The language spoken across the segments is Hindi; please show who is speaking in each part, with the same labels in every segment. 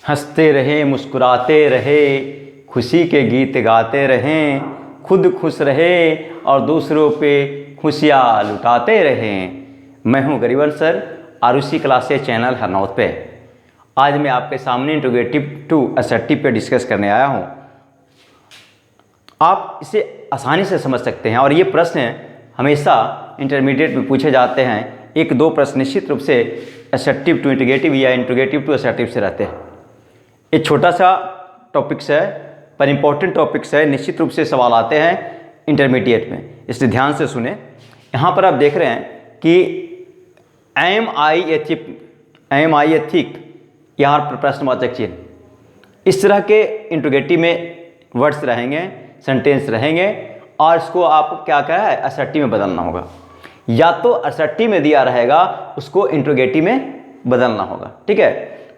Speaker 1: हंसते रहें, मुस्कुराते रहे, खुशी के गीत गाते रहें, खुद खुश रहे और दूसरों पे खुशियाँ लुटाते रहें। मैं हूं गरिवन sir, Arushi classes channel Harnaut पे। आज मैं आपके सामने इंट्रोगेटिव टू असर्टिव पे डिस्कस करने आया हूं। आप इसे आसानी से समझ सकते हैं और ये प्रश्न हमेशा इंटरमीडिएट में पूछे जाते हैं। एक दो प्रश्न निश्चित रूप से असर्टिव टू इंट्रोगेटिव या इंट्रोगेटिव टू असर्टिव से रहते हैं। ये छोटा सा टॉपिक्स है पर इम्पोर्टेंट टॉपिक्स है, निश्चित रूप से सवाल आते हैं इंटरमीडिएट में, इसलिए ध्यान से सुने। यहाँ पर आप देख रहे हैं कि एम आई ए थिक, यहाँ पर प्रश्नवाचक चिन्ह। इस तरह के इंट्रोगेटिव में वर्ड्स रहेंगे, सेंटेंस रहेंगे और इसको आपको क्या करा है, असर्टिव में बदलना होगा। या तो असर्टिव में दिया रहेगा, उसको इंट्रोगेटिव में बदलना होगा। ठीक है,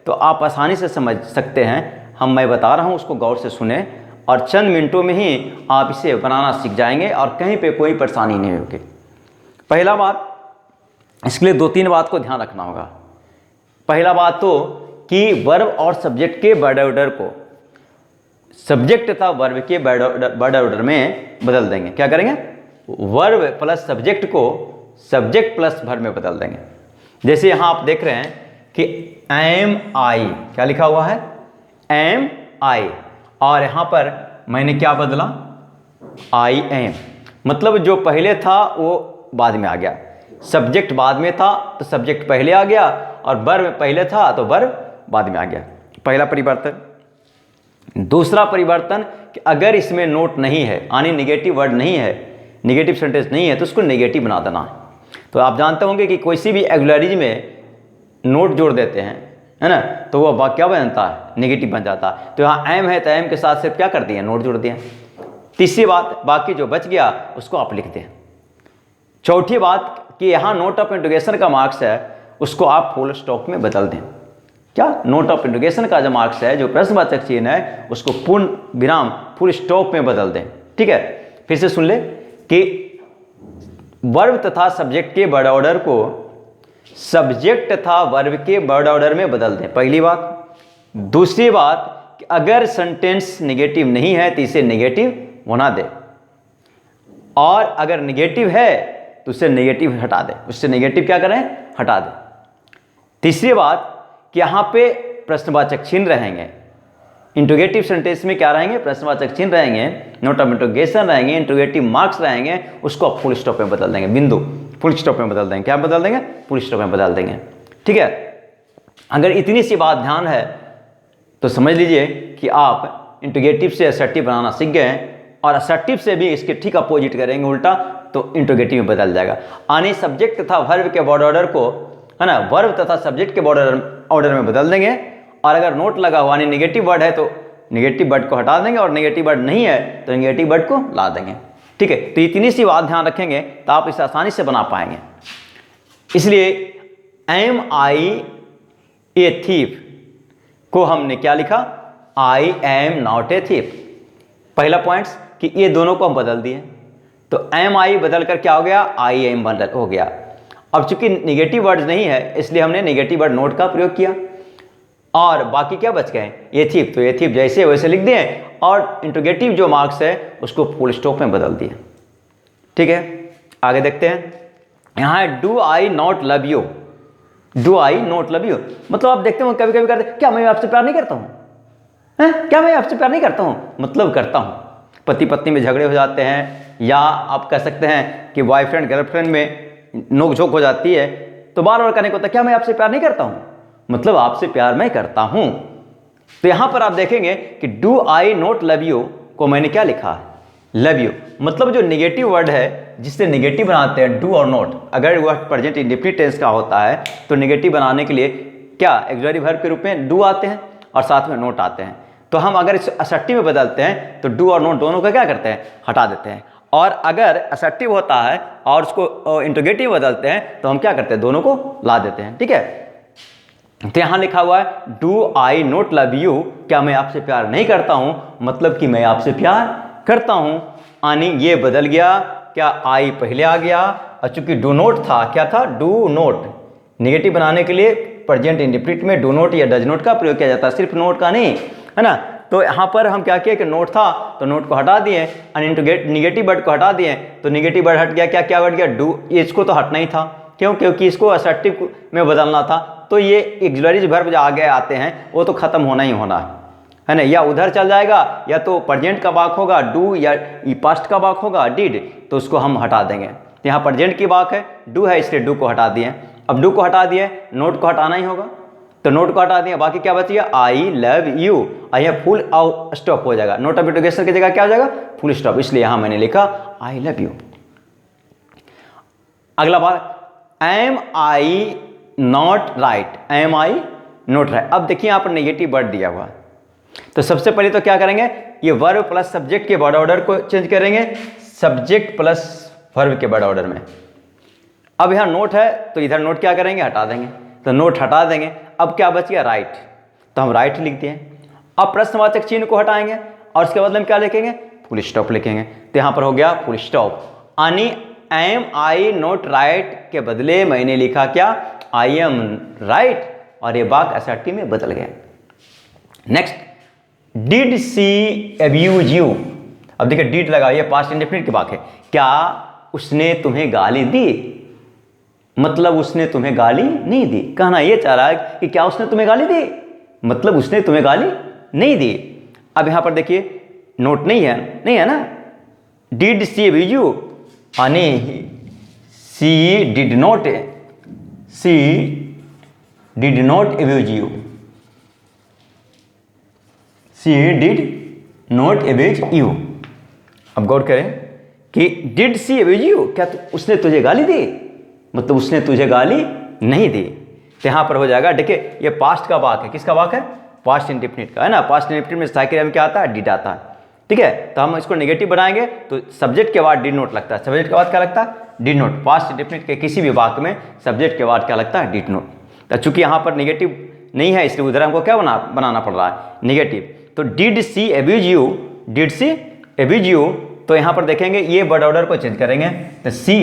Speaker 1: तो आप आसानी से समझ सकते हैं। मैं बता रहा हूँ, उसको गौर से सुने और चंद मिनटों में ही आप इसे बनाना सीख जाएंगे और कहीं पे कोई परेशानी नहीं होगी। पहला बात, इसके लिए दो तीन बात को ध्यान रखना होगा। पहला बात तो कि वर्ब और सब्जेक्ट के वर्ड ऑर्डर को सब्जेक्ट तथा वर्ब के वर्ड ऑर्डर में बदल देंगे। क्या करेंगे, वर्ब प्लस सब्जेक्ट को सब्जेक्ट प्लस वर्ब में बदल देंगे। जैसे यहाँ आप देख रहे हैं कि एम आई, क्या लिखा हुआ है, एम आई, और यहाँ पर मैंने क्या बदला, आई एम। मतलब जो पहले था वो बाद में आ गया, सब्जेक्ट बाद में था तो सब्जेक्ट पहले आ गया, और वर्ब पहले था तो वर्ब बाद में आ गया। पहला परिवर्तन। दूसरा परिवर्तन कि अगर इसमें नोट नहीं है, यानी निगेटिव वर्ड नहीं है, निगेटिव सेंटेंस नहीं है, तो उसको नेगेटिव बना देना है। तो आप जानते होंगे कि कोई सी भी ऑक्सिलरी में नोट जोड़ देते हैं, है ना, तो वह वाक्य क्या बनता है, नेगेटिव बन जाता है। तो यहाँ एम है तो एम के साथ सिर्फ क्या कर दिए, नोट जोड़ दिए। तीसरी बात, बाकी जो बच गया उसको आप लिख दें। चौथी बात कि यहाँ नोट ऑफ इंट्रोगेशन का मार्क्स है, उसको आप फुल स्टॉप में बदल दें। क्या, नोट ऑफ इंट्रोगेशन का जो मार्क्स है, जो प्रश्नवाचक चिन्ह है, उसको पूर्ण विराम फुल स्टॉप में बदल दें। ठीक है, फिर से सुन ले कि वर्ब तथा सब्जेक्ट के वर्ड ऑर्डर को सब्जेक्ट तथा वर्ब के वर्ड ऑर्डर में बदल दें, पहली बात। दूसरी बात कि अगर सेंटेंस नेगेटिव नहीं है तो इसे नेगेटिव होना दे, और अगर नेगेटिव है तो उससे नेगेटिव हटा दे, उससे नेगेटिव क्या करें, हटा दे। तीसरी बात कि यहाँ पे प्रश्नवाचक चिन्ह रहेंगे। इंट्रोगेटिव सेंटेंस में क्या रहेंगे, प्रश्नवाचक चिन्ह रहेंगे, नोट ऑफ इंट्रोगेशन रहेंगे, इंट्रोगेटिव मार्क्स रहेंगे, उसको आप फुल स्टॉप में बदल देंगे, बिंदु फुल स्टॉप में बदल देंगे। क्या बदल देंगे, फुल स्टॉप में बदल देंगे। ठीक है, अगर इतनी सी बात ध्यान है तो समझ लीजिए कि आप इंट्रोगेटिव से असर्टिव बनाना सीख गए हैं, और असर्टिव से भी इसके ठीक अपोजिट करेंगे, उल्टा, तो इंट्रोगेटिव में बदल जाएगा। यानी सब्जेक्ट तथा वर्ब के वर्ड ऑर्डर को, है ना, वर्ब तथा सब्जेक्ट के ऑर्डर में बदल देंगे, और अगर नोट लगा हुआ यानी नेगेटिव वर्ड है तो नेगेटिव वर्ड को हटा देंगे, और नेगेटिव वर्ड नहीं है तो नेगेटिव वर्ड को ला देंगे। ठीक है, तो इतनी सी बात ध्यान रखेंगे तो आप इसे आसानी से बना पाएंगे। इसलिए एम आई ए थीफ को हमने क्या लिखा, I am not a thief. पहला पॉइंट्स कि ये दोनों को हम बदल दिए, तो एम आई बदल कर क्या हो गया, आई एम बदल हो गया। अब चूंकि नेगेटिव वर्ड नहीं है इसलिए हमने नेगेटिव वर्ड नोट का प्रयोग किया, और बाकी क्या बच गए, ए थीफ, तो ए थीफ जैसे वैसे लिख दिए, और इंट्रोगेटिव जो मार्क्स है उसको फुल स्टॉप में बदल दिए। ठीक है, आगे देखते हैं। यहाँ है do I not love you, do I not love you, मतलब आप देखते हो कभी कभी करते, क्या मैं आपसे प्यार नहीं करता हूँ, क्या मैं आपसे प्यार नहीं करता हूँ, मतलब करता हूँ। पति पत्नी में झगड़े हो जाते हैं, या आप कह सकते हैं कि बॉयफ्रेंड गर्लफ्रेंड में नोकझोंक हो जाती है, तो बार बार कहने को होता है, क्या मैं आपसे प्यार नहीं करता हूँ, मतलब आपसे प्यार मैं करता हूँ। तो यहाँ पर आप देखेंगे कि do I not love you को मैंने क्या लिखा है, लव यू। मतलब जो नेगेटिव वर्ड है जिससे नेगेटिव बनाते हैं, डू और नॉट, अगर वह प्रेजेंट इंडेफिनिट टेंस का होता है तो नेगेटिव बनाने के लिए क्या ऑक्सिलरी वर्ब के रूप में डू आते हैं और साथ में नोट आते हैं। तो हम अगर इस असर्टिव में बदलते हैं तो डू और नोट दोनों का क्या करते हैं, हटा देते हैं। और अगर असर्टिव होता है और उसको इंट्रोगेटिव बदलते हैं तो हम क्या करते हैं, दोनों को ला देते हैं। ठीक है, तो यहाँ लिखा हुआ है do I not love you, क्या मैं आपसे प्यार नहीं करता हूँ, मतलब कि मैं आपसे प्यार करता हूँ। यानी ये बदल गया, क्या आई पहले आ गया, और चूंकि डू नोट था, क्या था, डू नोट, नेगेटिव बनाने के लिए प्रेजेंट इंडेफिनिट में डू नॉट या डज नॉट का प्रयोग किया जाता है, सिर्फ नोट का नहीं, है ना। तो यहाँ पर हम क्या किए कि नोट था तो नोट को हटा दिए, निगेटिव वर्ड को हटा दिए, तो निगेटिव वर्ड हट गया, क्या क्या वर्ड गया, डू, इसको तो हटना ही था, क्यों, क्योंकि इसको असर्टिव में बदलना था। तो ये ऑक्सिलरी वर्ब जो आगे आते हैं वो तो खत्म होना ही होना है ना, या उधर चल जाएगा, या तो प्रेजेंट का वाक होगा डू, या पास्ट का वाक होगा डिड, तो उसको हम हटा देंगे। यहाँ प्रेजेंट की वाक है, डू है, इसलिए डू को हटा दिए। अब डू को हटा दिए, नोट को हटाना ही होगा, तो नोट को हटा दिया, बाकी क्या बच गया, आई लव यू। यहाँ फुल स्टॉप हो जाएगा, नोट ऑफ इंटरोगेशन की जगह क्या हो जाएगा, फुल स्टॉप, इसलिए यहाँ मैंने लिखा आई लव यू। अगला बात, am I not right, am I not right. अब देखिए यहाँ पर नेगेटिव वर्ड दिया हुआ, तो सबसे पहले तो क्या करेंगे, ये वर्ब प्लस सब्जेक्ट के वर्ड ऑर्डर को चेंज करेंगे, सब्जेक्ट प्लस वर्ब के वर्ड ऑर्डर में। अब यहाँ नोट है तो इधर नोट क्या करेंगे, हटा देंगे, तो नोट हटा देंगे। अब क्या बच गया, राइट, तो हम राइट लिख दिए। अब प्रश्नवाचक चिन्ह को हटाएंगे और उसके बदले में क्या लिखेंगे, फुल स्टॉप लिखेंगे, तो यहाँ पर हो गया फुल स्टॉप। यानी एम आई नॉट राइट के बदले मैंने लिखा क्या, आई एम राइट, और ये वाक्य असर्टिव में बदल गया। Next, did she abuse you. अब देखिए डिड लगा, ये पास्ट इंडेफिनिट की वाक्य है, क्या उसने तुम्हें गाली दी, मतलब उसने तुम्हें गाली नहीं दी। कहना ये चाह रहा है कि क्या उसने तुम्हें गाली दी, मतलब उसने तुम्हें गाली नहीं दी। अब यहां पर देखिए नोट नहीं है ना, डिड सी अब्यूज यू, यानी she did not abuse you, she did not abuse you. अब गौर करें कि डिड सी अब्यूज यू, क्या उसने तुझे गाली दी, मतलब उसने तुझे गाली नहीं दी। तो यहां पर हो जाएगा, देखिए ये पास्ट का वाक है, किसका वाक है, पास्ट इंडेफिनिट का, है ना। पास्ट इंडेफिनिट में सहायक क्रिया में क्या आता है, डिड आता है, ठीक है। तो हम इसको नेगेटिव बनाएंगे तो सब्जेक्ट के बाद डिड नोट लगता है, सब्जेक्ट के बाद क्या लगता है, डिड नोट। पास्ट इंडेफिनिट के किसी भी वाक्य में सब्जेक्ट के बाद क्या लगता है, डिड नोट। तो चूंकि यहाँ पर नेगेटिव नहीं है इसलिए उधर हमको क्या बनाना पड़ रहा है, नेगेटिव। तो did she abuse you, did she abuse you, तो यहाँ पर देखेंगे ये वर्ड ऑर्डर को चेंज करेंगे, तो सी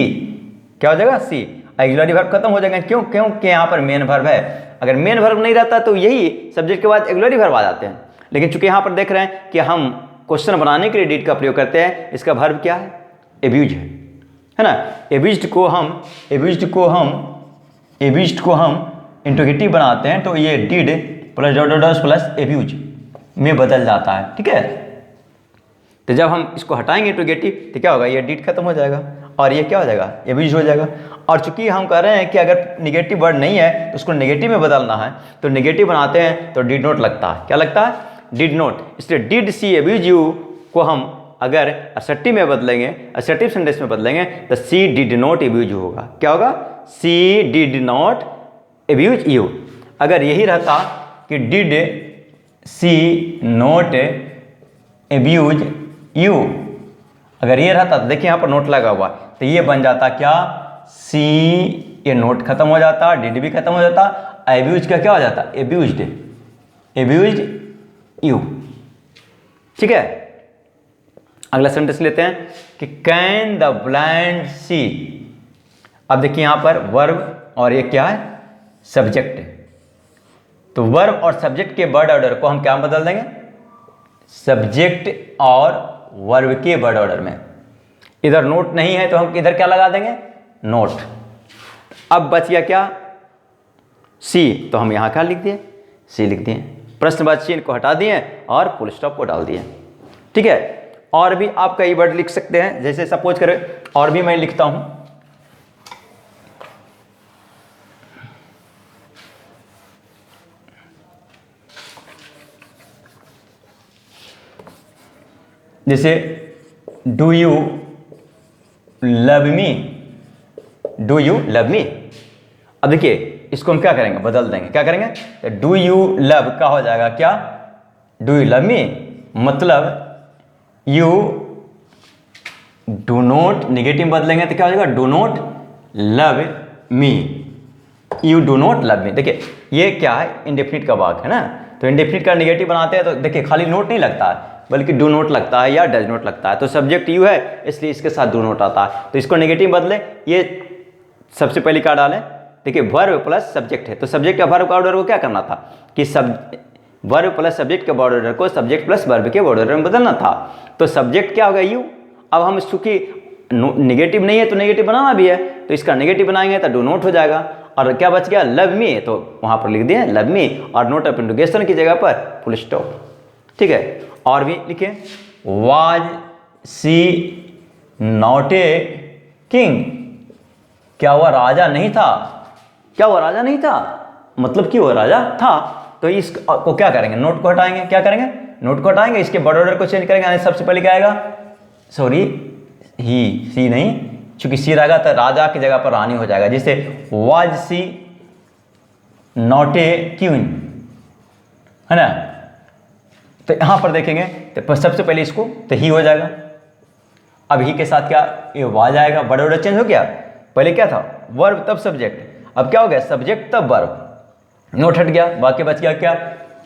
Speaker 1: क्या हो जाएगा, सी ऑक्सिलरी वर्ब खत्म हो जाएगा, क्यों, क्योंकि यहाँ पर मेन वर्ब है। अगर मेन वर्ब नहीं रहता तो यही सब्जेक्ट के बाद ऑक्सिलरी वर्ब आ जाते हैं, लेकिन चूंकि यहाँ पर देख रहे हैं कि हम क्वेश्चन बनाने के लिए डिड का प्रयोग करते हैं, इसका वर्ब क्या है, अब्यूज है ना। अब्यूज्ड को हम इंट्रोगेटिव बनाते हैं, तो ये did plus dot dot plus abuse में बदल जाता है, ठीक है। तो जब हम इसको हटाएंगे इंट्रोगेटिव तो क्या होगा, ये डिड खत्म हो जाएगा और ये क्या हो जाएगा, अब्यूज हो जाएगा। और चूंकि हम कह रहे हैं कि अगर निगेटिव वर्ड नहीं है तो उसको नेगेटिव में बदलना है, तो नेगेटिव बनाते हैं तो डिड नॉट लगता है, क्या लगता है, डिड नॉट। इसलिए डिड सी अब्यूज यू को हम अगर असर्टिव में बदलेंगे, असर्टिव सेंटेंस में बदलेंगे, तो she did not abuse you होगा, क्या होगा, she did not abuse you. अगर यही रहता कि did she not abuse you, अगर ये रहता तो देखिए यहाँ पर नोट लगा हुआ, तो ये बन जाता क्या, सी, ये नोट खत्म हो जाता, डिड भी खत्म हो जाता, अब्यूज का क्या हो जाता, अब्यूज्ड यू, ठीक है। अगला सेंटेंस लेते हैं कि कैन द ब्लाइंड सी। अब देखिए यहाँ पर वर्ब और ये क्या है, सब्जेक्ट। तो वर्ब और सब्जेक्ट के वर्ड ऑर्डर को हम क्या बदल देंगे, सब्जेक्ट और वर्ब के वर्ड ऑर्डर में। इधर नोट नहीं है तो हम इधर क्या लगा देंगे, नोट। अब बच गया क्या, सी, तो हम यहां क्या लिख दिए, सी लिख दिए, प्रश्नवाची चिन्ह को हटा दिए और फुल स्टॉप को डाल दिए, ठीक है। और भी आप कई वर्ड लिख सकते हैं, जैसे सपोज करें और भी मैं लिखता हूं, जैसे do you love me, do you love me. अब देखिए इसको हम क्या करेंगे, बदल देंगे, क्या करेंगे, डू यू लव का हो जाएगा क्या, डू यू लव मी, मतलब यू डू नॉट, निगेटिव बदलेंगे तो क्या हो जाएगा, do not love me, you do not love me. देखिए ये क्या है, इंडेफिनिट का वाक्य है ना, तो इंडेफिनिट का निगेटिव बनाते हैं तो देखिए खाली नोट नहीं लगता है, बल्कि डू नोट लगता है या डज नोट लगता है। तो सब्जेक्ट यू है इसलिए इसके साथ डू नोट आता है, तो इसको नेगेटिव बदले, ये सबसे पहले क्या डालें, देखिए वर्ब प्लस सब्जेक्ट है, तो सब्जेक्ट या वर्ब का ऑर्डर को क्या करना था कि वर्ब प्लस सब्जेक्ट के बॉडी ऑर्डर को सब्जेक्ट प्लस वर्ब के बॉडी ऑर्डर में बदलना था। तो सब्जेक्ट क्या होगा यू। अब हम चूंकि नेगेटिव नहीं है तो नेगेटिव बनाना भी है, तो इसका नेगेटिव बनाएंगे तो डू नोट हो जाएगा। और क्या बच गया, लव मी, तो वहां पर लिख दिए लव मी और नोट ऑफ इंट्रोगेशन की जगह पर फुल स्टॉप। ठीक है, और भी लिखे was she not a king, क्या वह राजा नहीं था, क्या वह राजा नहीं था, मतलब कि वह राजा था। तो इसको क्या करेंगे, नोट को हटाएंगे, क्या करेंगे, नोट को हटाएंगे, इसके बॉडी ऑर्डर को चेंज करेंगे। सबसे पहले क्या आएगा, सॉरी ही, सी नहीं, चूंकि सी रहेगा तो राजा की जगह पर रानी हो जाएगा, जिससे was she not a queen, है ना। तो यहां पर देखेंगे तो सबसे पहले इसको तो ही हो जाएगा। अब ही के साथ क्या, ये वाज आएगा, बॉडी ऑर्डर चेंज हो गया। पहले क्या था, वर्ब तब सब्जेक्ट, अब क्या हो गया, सब्जेक्ट तब वर्ब, नोट हट गया, वाक्य बच गया क्या,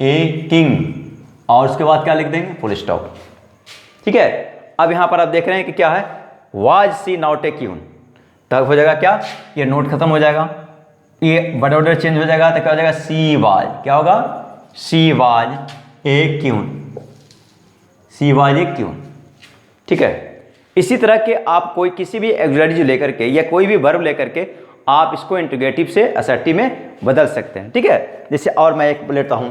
Speaker 1: ए किंग, और उसके बाद क्या लिख देंगे, फुल स्टॉप। ठीक है, अब यहां पर आप देख रहे हैं कि क्या है, was she not a queen, तब हो जाएगा क्या, ये नोट खत्म हो जाएगा, ये बॉडी ऑर्डर चेंज हो जाएगा, तो क्या हो जाएगा, सी वाज, क्या होगा, she was a queen, she was a queen. ठीक है, इसी तरह के आप कोई किसी भी एक्सुलरी लेकर के या कोई भी वर्ब लेकर के आप इसको इंट्रोगेटिव से असर्टिव में बदल सकते हैं। ठीक है, जैसे और मैं एक लेता हूं,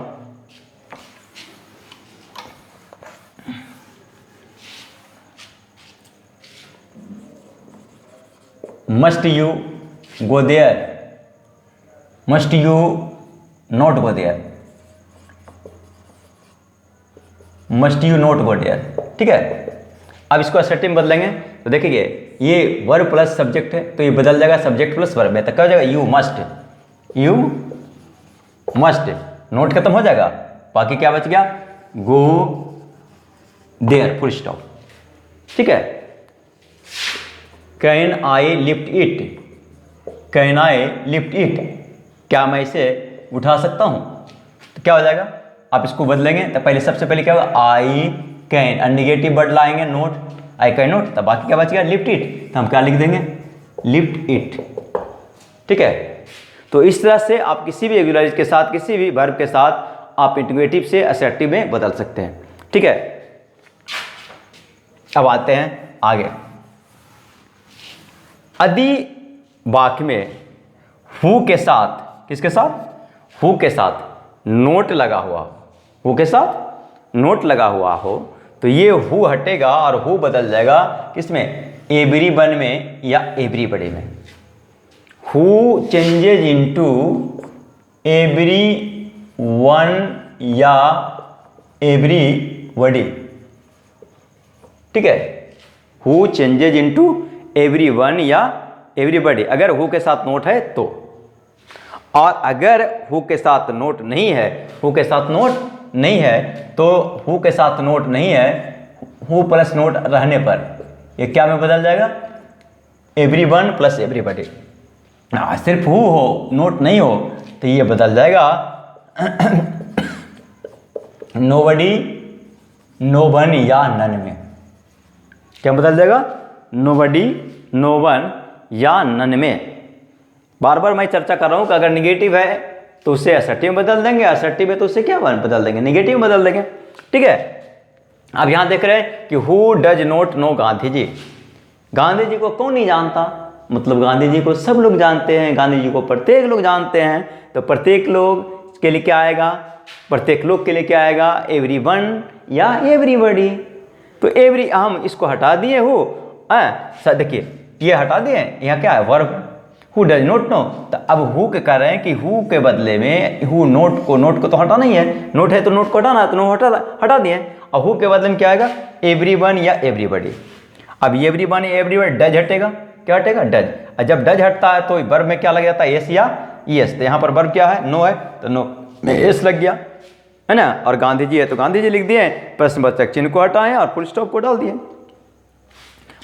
Speaker 1: must you go there, must you not go there, must you not go there. ठीक है, अब इसको असर्टिव में बदलेंगे तो देखिए ये वर्ब प्लस सब्जेक्ट है, तो ये बदल जाएगा सब्जेक्ट प्लस वर्ब है, तो क्या हो जाएगा, you must, you must, note खत्म हो जाएगा, बाकी क्या बच गया, गो देयर, फुल स्टॉप। ठीक है, can I lift it, can I lift it, क्या मैं इसे उठा सकता हूं, तो क्या हो जाएगा, आप इसको बदलेंगे तो पहले सबसे पहले क्या होगा, आई कैन, और निगेटिव वर्ड लाएंगे नोट, आई कैन नोट, तब बाकी क्या बच गया, लिफ्ट इट, तो हम क्या लिख देंगे, लिफ्ट इट। ठीक है, तो इस तरह से आप किसी भी एक्सुलरी के साथ, किसी भी वर्ब के साथ आप इंट्रोगेटिव से असर्टिव में बदल सकते हैं। ठीक है, अब आते हैं आगे, यदि वाक्य में हु के साथ, किसके साथ, हु के साथ नोट लगा हुआ, हु के साथ नोट लगा हुआ हो, तो ये हु हटेगा और हु बदल जाएगा किसमें, एवरी वन में या एवरीबॉडी में। Who changes into every one या एवरीबॉडी। ठीक है, who changes into every one या एवरीबॉडी, अगर हु के साथ नोट है तो, और अगर हु के साथ नोट नहीं है, हु के साथ नोट नहीं है, तो हु के साथ नोट नहीं है, हु प्लस नोट रहने पर ये क्या में बदल जाएगा, एवरीवन प्लस एवरीबॉडी। सिर्फ हु हो, नोट नहीं हो, तो ये बदल जाएगा नोबडी, नो वन या नन में। क्या बदल जाएगा, नोबडी, नो वन या नन में। बार बार मैं चर्चा कर रहा हूं कि अगर निगेटिव है तो उसे असर्टिव में बदल देंगे, असर्टिव है तो उसे क्या बदल देंगे, निगेटिव में बदल देंगे। ठीक है, अब यहां देख रहे हैं कि who does not know Gandhi ji, Gandhi ji को कौन नहीं जानता, मतलब गांधी जी को सब लोग जानते हैं, गांधी जी को प्रत्येक लोग जानते हैं, तो प्रत्येक लोग के लिए क्या आएगा, प्रत्येक लोग के लिए क्या आएगा, एवरीवन या एवरीबॉडी। तो एवरी, हम इसको हटा दिए हु, देखिए ये हटा दिए, यहाँ क्या है, verb, who does not no, तो अब हु के कह रहे हैं कि हु के बदले में हु नोट को तो हटाना ही है, नोट है तो नोट को हटाना है, तो नोट हटा दिए, और हु के बदले में क्या आएगा, एवरीवन या एवरीबॉडी। अब एवरीवन या एवरीबॉडी, डज हटेगा, क्या हटेगा, डज, और जब डज हटता है तो वर्ब में क्या लग जाता है, एस या ईएस, तो यहाँ पर वर्ब क्या है, नो है, तो नो में एस लग गया, है ना, और गांधी जी है तो गांधी जी लिख दिए, प्रश्नवाचक चिन्ह को हटाएं और फुल स्टॉप को डाल दिए।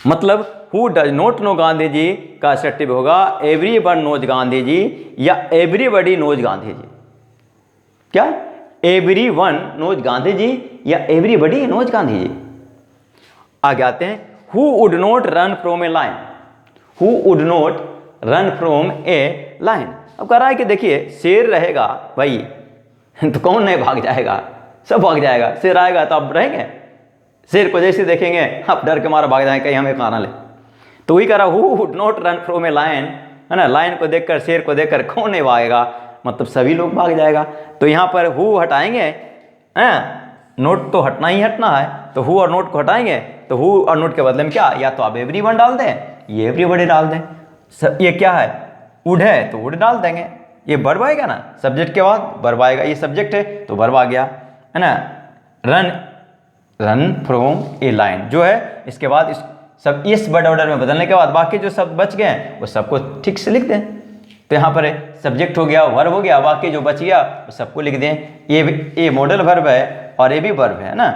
Speaker 1: मतलब who does not know Gandhi ji का असर्टिव होगा एवरीवन नोज गांधी जी या एवरीबॉडी नोज गांधी जी। क्या, एवरीवन नोज गांधी जी या एवरीबॉडी नोज गांधी जी। आगे आते हैं, who would not run from A line, who would not run from A line, अब कह रहा है कि देखिए शेर रहेगा भाई तो कौन नहीं भाग जाएगा, सब भाग जाएगा। शेर आएगा तो आप रहेंगे, शेर को जैसे देखेंगे आप डर के मारा भाग जाएंगे कहीं हमें खाना ले। तो वही कह रहा हु would not run from a lion, है ना, लायन को देखकर शेर को देखकर कौन नहीं भागेगा, मतलब सभी लोग भाग जाएगा। तो यहाँ पर हु हटाएंगे, हैं, नोट तो हटना ही हटना है, तो हु और नोट को हटाएंगे तो हु और नोट के बदले में क्या, या तो आप एवरीवन डाल दें, ये एवरीबॉडी डाल दें। ये क्या है, वुड है तो वुड डाल देंगे, ये वर्ब आएगा ना, सब्जेक्ट के बाद वर्ब आएगा, ये सब्जेक्ट है तो वर्ब आ गया, है ना। रन फ्रॉम ए लाइन जो है, इसके बाद सब इस वर्ड ऑर्डर में बदलने के बाद बाकी जो सब बच गए हैं वो सबको ठीक से लिख दें। तो यहाँ पर सब्जेक्ट हो गया, वर्ब हो गया, बाकी जो बच गया वो सबको लिख दें। ये मॉडल वर्ब है और ये भी वर्ब है ना,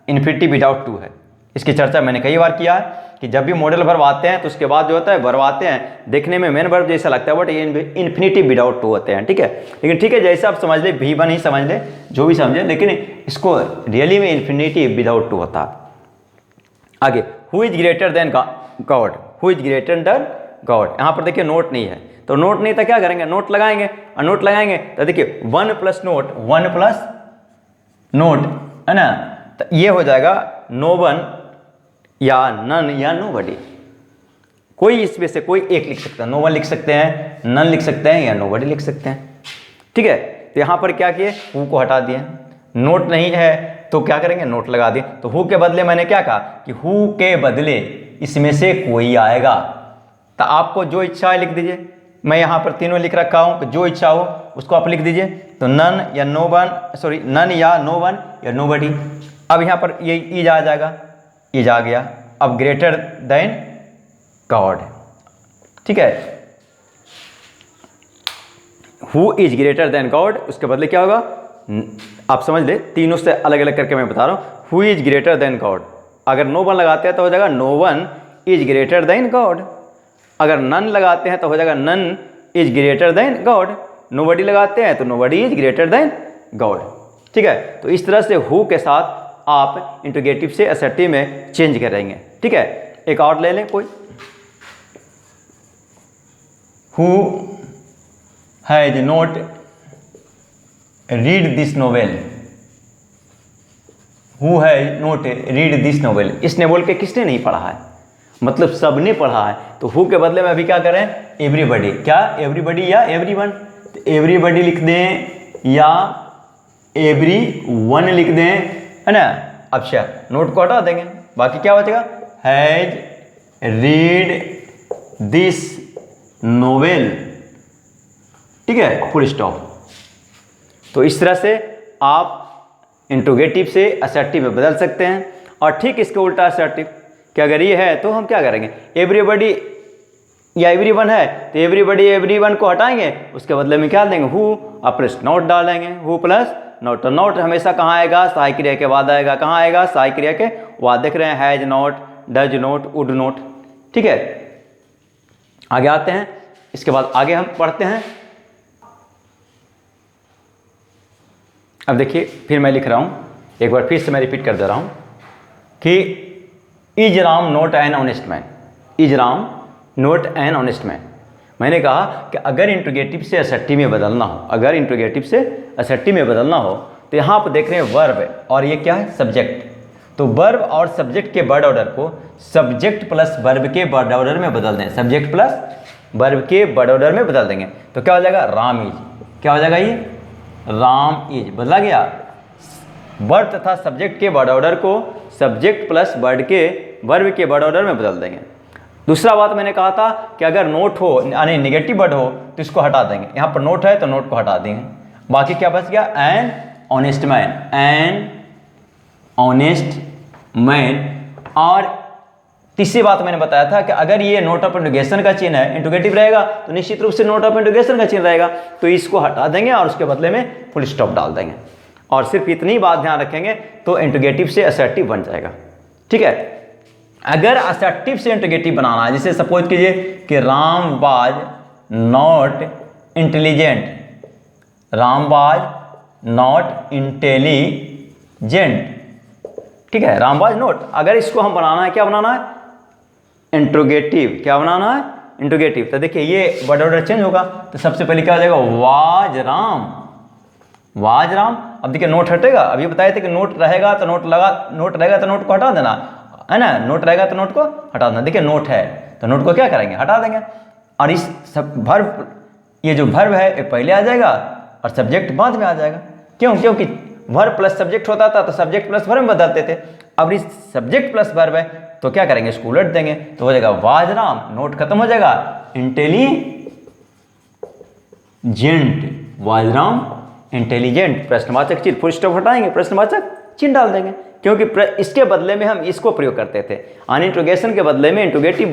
Speaker 1: इन्फिनिटिव विदाउट टू है। इसकी चर्चा मैंने कई बार किया है कि जब भी मॉडल वर्ब आते हैं तो उसके बाद जो होता है वर्ब आते हैं, देखने में मेन वर्ब जैसा लगता है बट ये इन्फिनिटिव विदाउट टू होते हैं, ठीक है। लेकिन ठीक है, जैसा आप समझ ले, V1 ही समझ ले, जो भी समझे, लेकिन इसको रियली में इन्फिनिटिव विदाउट टू होता है। आगे, who is greater than God, who is greater than God. यहाँ पर देखिए नोट नहीं है, तो नोट नहीं था क्या करेंगे, नोट लगाएंगे, और नोट लगाएंगे तो देखिए 1 प्लस नोट, 1 प्लस नोट, है ना, तो ये हो जाएगा नो वन या नन या नोबडी। कोई इसमें से कोई एक लिख सकता है, नो वन लिख सकते हैं, नन लिख सकते हैं या नोबडी लिख सकते हैं, ठीक है। तो यहाँ पर क्या किए, हु को हटा दिए, नोट नहीं है तो क्या करेंगे, नोट लगा दिए। तो हु के बदले मैंने क्या कहा कि हु के बदले इसमें से कोई आएगा, तो आपको जो इच्छा है लिख दीजिए। मैं यहाँ पर तीनों लिख रखा हूँ कि जो इच्छा हो उसको आप लिख दीजिए। तो नन या नो वन, सॉरी नन या नो वन या नोबडी। अब यहाँ पर ये इज आ जाएगा, इज आ गया। अब ग्रेटर देन गॉड, ठीक है, who is greater than God, उसके बदले क्या होगा, आप समझ ले, तीनों से अलग अलग करके मैं बता रहा हूँ। Who is greater than God, अगर नो वन लगाते हैं तो हो जाएगा no one is greater than God. अगर नन लगाते हैं तो हो जाएगा none is greater than God. Nobody लगाते हैं तो nobody is greater than God, ठीक है। तो इस तरह से हु के साथ आप इंट्रोगेटिव से असर्टिव में चेंज करेंगे, ठीक है। एक और ले लें कोई, who has not read this novel, who has not read this novel. इसने बोल के किसने नहीं पढ़ा है, मतलब सबने पढ़ा है। तो हु के बदले में अभी क्या करें, एवरीबडी। क्या, एवरीबडी या एवरीवन, तो एवरीबडी लिख दें या एवरीवन लिख दें, है ना। अच्छा, नोट को हटा देंगे, बाकी क्या बचेगा, हैज रीड दिस नोवेल, ठीक है, फुल स्टॉप। तो इस तरह से आप इंट्रोगेटिव से असर्टिव में बदल सकते हैं। और ठीक इसके उल्टा असर्टिव कि अगर ये है तो हम क्या करेंगे, एवरीबडी या एवरीवन है तो एवरीबडी एवरीवन को हटाएंगे, उसके बदले में क्या देंगे, हु प्लस नॉट डालेंगे, हु प्लस नॉट। तो नॉट हमेशा कहाँ आएगा, सहायक क्रिया के बाद आएगा। कहाँ आएगा, सहायक क्रिया के बाद। देख रहे हैं, has not, does not, would not, ठीक है। आगे आते हैं, इसके बाद आगे हम पढ़ते हैं। अब देखिए, फिर मैं लिख रहा हूँ, एक बार फिर से मैं रिपीट कर दे रहा हूँ कि is Ram not an honest man, is Ram not an honest man. मैंने कहा कि अगर इंट्रोगेटिव से असर्टिव में बदलना हो, अगर इंट्रोगेटिव से असर्टिव में बदलना हो तो यहाँ पर देख रहे हैं वर्ब है और ये क्या है, सब्जेक्ट। तो वर्ब और सब्जेक्ट के वर्ड ऑर्डर को सब्जेक्ट प्लस वर्ब के वर्ड ऑर्डर में बदल दें, सब्जेक्ट प्लस वर्ब के वर्ड ऑर्डर में बदल देंगे। तो क्या हो जाएगा, राम इज। क्या हो जाएगा, ये राम इज बदला गया। वर्ब तथा सब्जेक्ट के वर्ड ऑर्डर को सब्जेक्ट प्लस वर्ब के वर्ड ऑर्डर में बदल देंगे। दूसरा बात मैंने कहा था कि अगर नोट हो यानी नेगेटिव वर्ड हो तो इसको हटा देंगे। यहाँ पर नोट है तो नोट को हटा देंगे। बाकी क्या बच गया, an honest man, an honest man. और तीसरी बात मैंने बताया था कि अगर ये नोट ऑफ इंट्रोगेशन का चिन्ह है, इंट्रोगेटिव रहेगा तो निश्चित रूप से नोट ऑफ इंट्रोगेशन का चिन्ह रहेगा, तो इसको हटा देंगे और उसके बदले में फुल स्टॉप डाल देंगे। और सिर्फ इतनी बात ध्यान रखेंगे तो इंट्रोगेटिव से असर्टिव बन जाएगा, ठीक है। अगर असर्टिव से इंट्रोगेटिव बनाना है, जैसे सपोज कीजिए कि Ram was not intelligent, Ram was not intelligent, ठीक है, राम वाज नॉट। अगर इसको हम बनाना है, क्या बनाना है, इंट्रोगेटिव। क्या बनाना है, इंट्रोगेटिव। तो देखिए ये वर्ड ऑर्डर चेंज होगा, तो सबसे पहले क्या हो जाएगा, वाज राम, वाज राम। अब देखिए नोट हटेगा, अभी बताए थे कि नोट रहेगा तो नोट रहेगा तो नोट को हटा देना है ना, नोट रहेगा तो नोट को हटा देना। देखिए नोट है तो नोट को क्या करेंगे, हटा देंगे। और इस सब वर्ब, ये जो वर्ब है ये पहले आ जाएगा और सब्जेक्ट बाद में आ जाएगा। क्यों? क्योंकि वर्ब प्लस सब्जेक्ट होता था तो सब्जेक्ट प्लस वर्ब में बदलते थे। अब इस सब्जेक्ट प्लस वर्ब है तो क्या करेंगे, इसको उलट देंगे, तो हो जाएगा वाजराम, नोट खत्म हो जाएगा, इंटेलिजेंट, वाजराम इंटेलिजेंट, प्रश्नवाचक चिन्ह, फुल स्टॉप हटाएंगे, प्रश्नवाचक चिन्ह डाल देंगे, क्योंकि इसके बदले में हम इसको प्रयोग करते थे। ऑन इंट्रोगेशन के बदले में, इंट्रोगेटिव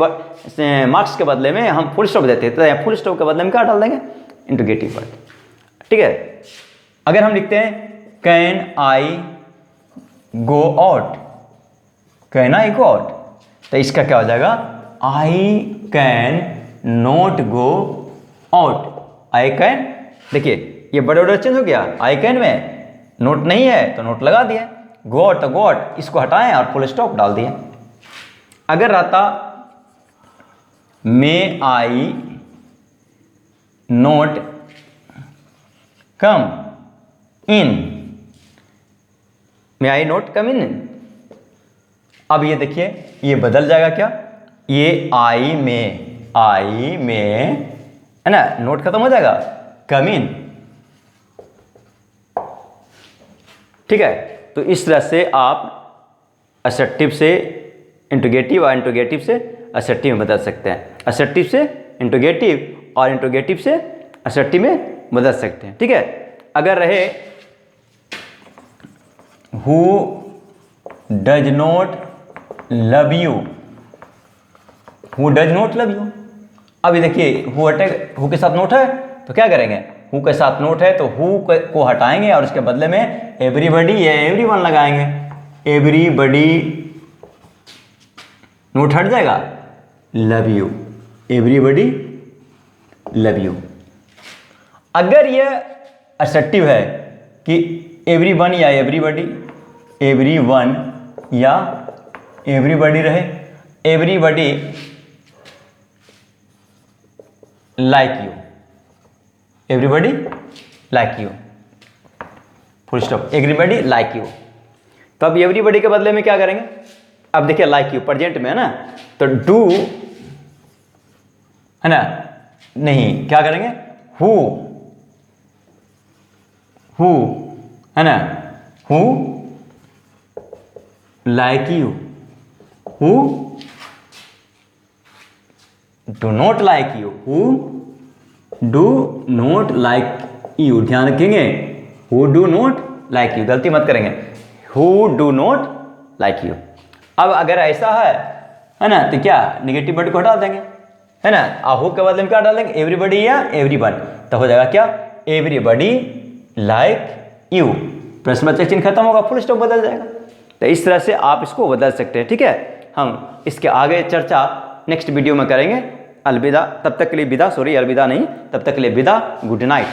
Speaker 1: मार्क्स के बदले में हम फुल स्टॉप देते थे, तो फुल स्टॉप के बदले में क्या डाल देंगे, इंट्रोगेटिव वर्ड। ठीक है, अगर हम लिखते हैं can I go out, can I go out, तो इसका क्या हो जाएगा, I can not go out, I can. देखिए ये वर्ड ऑर्डर चेंज हो गया, आई कैन में नोट नहीं है तो नोट लगा दिए, गो आउट तो गो आउट, इसको हटाएं और फुल स्टॉप डाल दिए। अगर रहता मे आई नोट कम इन, मे आई नोट कम इन, अब ये देखिए ये बदल जाएगा क्या, ये आई में है ना, नोट खत्म हो जाएगा, कम इन। ठीक है, तो इस तरह से आप असर्टिव से इंट्रोगेटिव और इंट्रोगेटिव से असर्टिव में बदल सकते हैं, असर्टिव से इंट्रोगेटिव और इंट्रोगेटिव से असर्टिव में बदल सकते हैं। ठीक है, अगर रहे who does not love you, who does not love you, अभी देखिए हु हु के साथ नोट है तो क्या करेंगे, हु के साथ नोट है तो हु को हटाएंगे और उसके बदले में एवरीबडी या एवरीवन लगाएंगे, एवरीबडी नोट हट जाएगा, love you, everybody love you. अगर यह असर्टिव है कि एवरीवन या एवरीबडी, एवरीवन या एवरीबडी रहे, everybody like you, everybody like you, full stop, everybody like you. तो अब एवरीबडी के बदले में क्या करेंगे, अब देखिए लाइक यू प्रेजेंट में है ना, तो डू है ना, नहीं क्या करेंगे, हु है ना, who like you, who do not like you, who do not like you, ध्यान रखेंगे, who do not like you, गलती मत करेंगे, who do not like you. अब अगर ऐसा है ना, तो क्या निगेटिव वर्ड को हटा देंगे, है ना, हु के बदले में क्या डालेंगे, एवरीबडी या एवरीवन, तो हो जाएगा क्या, एवरीबडी लाइक यू, प्रश्नवाचक चिन्ह खत्म होगा, फुल स्टॉप बदल जाएगा। तो इस तरह से आप इसको बदल सकते हैं। ठीक है, हम इसके आगे चर्चा नेक्स्ट वीडियो में करेंगे। अलविदा, तब तक के लिए विदा, सॉरी अलविदा नहीं, तब तक के लिए विदा, गुड नाइट।